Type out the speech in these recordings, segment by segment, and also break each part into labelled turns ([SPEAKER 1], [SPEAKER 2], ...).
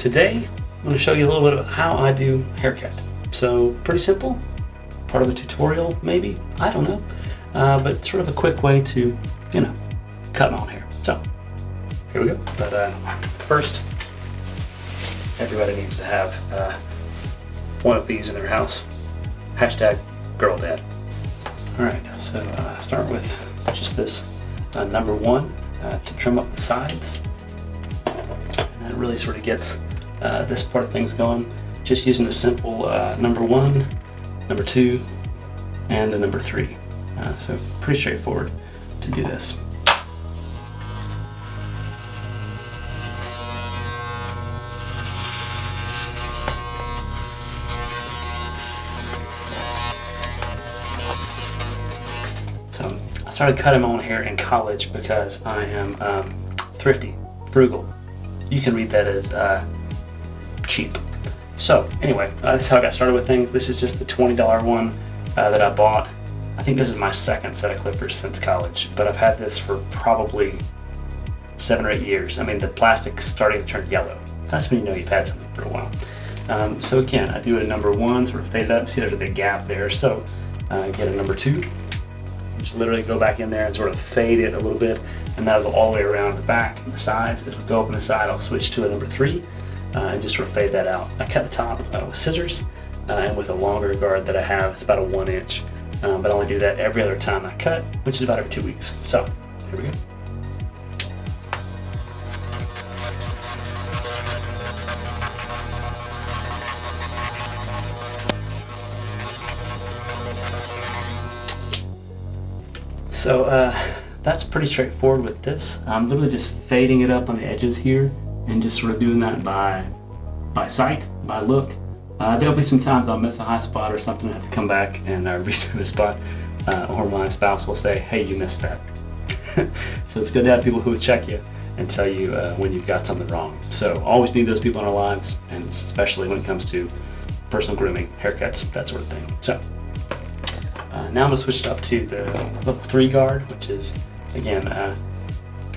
[SPEAKER 1] today I'm going to show you a little bit of how I do haircut. So pretty simple, part of a tutorial maybe, I don't know, but sort of a quick way to, cut my own hair. So here we go. But first, everybody needs to have one of these in their house. Hashtag girl dad. All right, so start with just this number one to trim up the sides. And that really sort of gets this part of things going. Just using a simple number one, number two, and a number three. So pretty straightforward to do this. So I started cutting my own hair in college because I am thrifty, frugal. You can read that as cheap. So anyway, this is how I got started with things. This is just the $20 one that I bought. I think this is my second set of clippers since college, but I've had this for probably 7 or 8 years. I mean, the plastic's starting to turn yellow. That's when you know you've had something for a while. So again, I do a number one, sort of fade it up. See, there's a big gap there. So get a number two. Just literally go back in there and sort of fade it a little bit, and that'll go all the way around the back and the sides. As we go up on the side, I'll switch to a number three and just sort of fade that out. I cut the top with scissors and with a longer guard that I have. It's about a 1 inch, but I only do that every other time I cut, which is about every 2 weeks. So here we go. So that's pretty straightforward with this. I'm literally just fading it up on the edges here and just sort of doing that by sight, by look. There'll be some times I'll miss a high spot or something and have to come back and redo a spot, or my spouse will say, hey, you missed that. So it's good to have people who will check you and tell you when you've got something wrong. So always need those people in our lives, and especially when it comes to personal grooming, haircuts, that sort of thing. So now I'm going to switch it up to the level 3 guard, which is, again,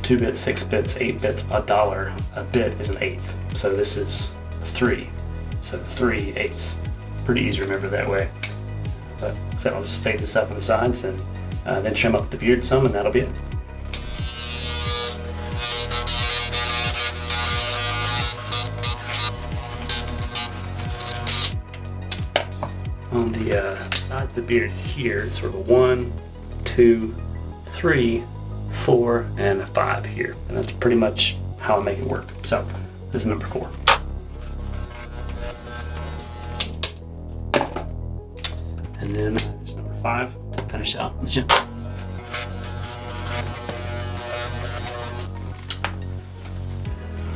[SPEAKER 1] 2 bits, 6 bits, 8 bits, $1. A bit is an eighth. So this is 3. So 3/8. Pretty easy to remember that way. But so I'll just fade this up on the sides and then trim up the beard some, and that'll be it. On the sides of the beard here, it's sort of a 1, 2, 3, 4, and a 5 here. And that's pretty much how I make it work. So this is number 4. And then just number 5 to finish out the gym.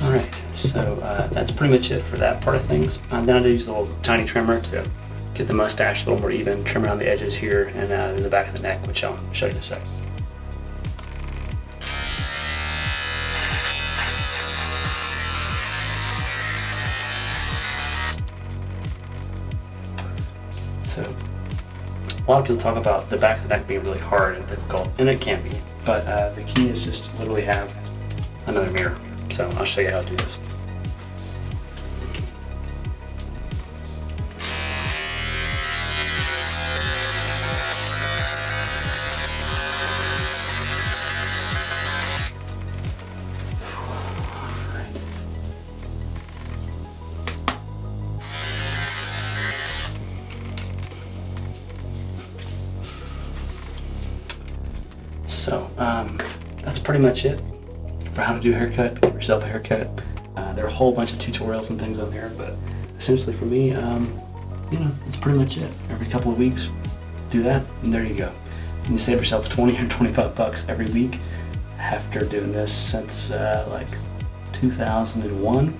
[SPEAKER 1] Alright, so that's pretty much it for that part of things. Then I use a little tiny trimmer to get the mustache a little more even, trim around the edges here and in the back of the neck, which I'll show you in a sec. So a lot of people talk about the back of the neck being really hard and difficult, and it can be, but the key is just to literally have another mirror. So I'll show you how to do this. So that's pretty much it for how to do a haircut. Give yourself a haircut. There are a whole bunch of tutorials and things on there, but essentially for me, that's pretty much it. Every couple of weeks, do that, and there you go. And you save yourself 20 or 25 bucks every week. After doing this since like 2001,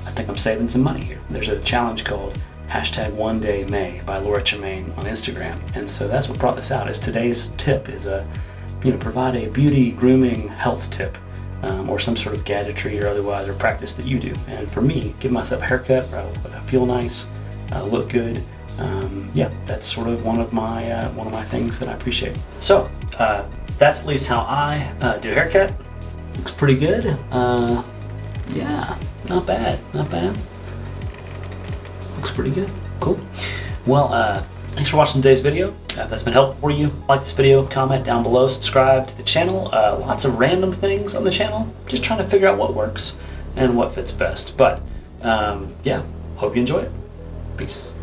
[SPEAKER 1] I think I'm saving some money here. There's a challenge called #onedaymay by Laura Tremaine on Instagram, and so that's what brought this out. Is today's tip is provide a beauty, grooming, health tip, or some sort of gadgetry or otherwise or practice that you do. And for me, give myself a haircut where I feel nice, look good. Yeah, that's sort of one of my things that I appreciate. So that's at least how I do a haircut. Looks pretty good. Yeah, Not bad, not bad. Looks pretty good. Cool. Well, thanks for watching today's video. If that's been helpful for you, like this video, comment down below, subscribe to the channel. Lots of random things on the channel. Just trying to figure out what works and what fits best. But yeah, hope you enjoy it. Peace.